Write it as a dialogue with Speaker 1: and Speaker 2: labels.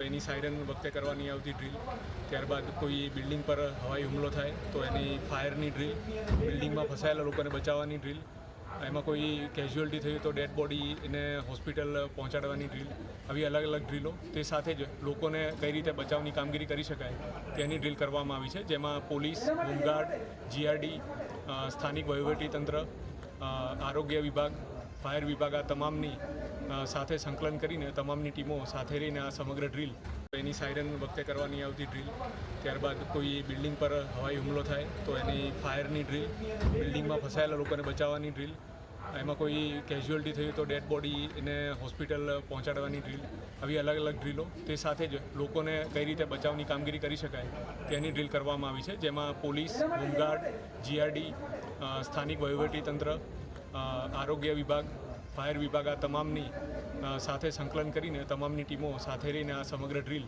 Speaker 1: એની siren વખતે કરવાની આવતી ડ્રીલ, ત્યારબાદ કોઈ બિલ્ડિંગ પર હવાઈ હુમલો થાય તો એની ફાયરની ડ્રીલ, બિલ્ડિંગમાં ફસાયેલા લોકોને બચાવવાની ડ્રીલ, એમાં કોઈ કેઝ્યુઅલ્ટી થયું તો ડેડ બોડી એને હોસ્પિટલ પહોંચાડવાની ડ્રીલ, આવી અલગ અલગ ડ્રીલો, તે સાથે જ લોકોને કઈ રીતે બચાવની કામગીરી કરી શકાય તેની ડ્રીલ કરવામાં આવી છે, જેમાં પોલીસ, હોમગાર્ડ, જીઆરડી, સ્થાનિક વહીવટીતંત્ર, આરોગ્ય વિભાગ, ફાયર વિભાગ આ તમામની સાથે સંકલન કરીને તમામની ટીમો સાથે રહીને આ સમગ્ર ડ્રીલ, એની સાયરન વખતે કરવાની આવતી ડ્રીલ, ત્યારબાદ કોઈ બિલ્ડિંગ પર હવાઈ હુમલો થાય તો એની ફાયરની ડ્રીલ, બિલ્ડિંગમાં ફસાયેલા લોકોને બચાવવાની ડ્રીલ, એમાં કોઈ કેઝ્યુઅલ્ટી થયું તો ડેડ બોડી એને હોસ્પિટલ પહોંચાડવાની ડ્રીલ, આવી અલગ અલગ ડ્રીલો, તે સાથે જ લોકોને કઈ રીતે બચાવની કામગીરી કરી શકાય તેની ડ્રીલ કરવામાં આવી છે, જેમાં પોલીસ, હોમગાર્ડ, જીઆરડી, સ્થાનિક વહીવટીતંત્ર, આરોગ્ય વિભાગ, ફાયર વિભાગ આ તમામની સાથે સંકલન કરીને તમામની ટીમો સાથે રહીને આ સમગ્ર ડ્રીલ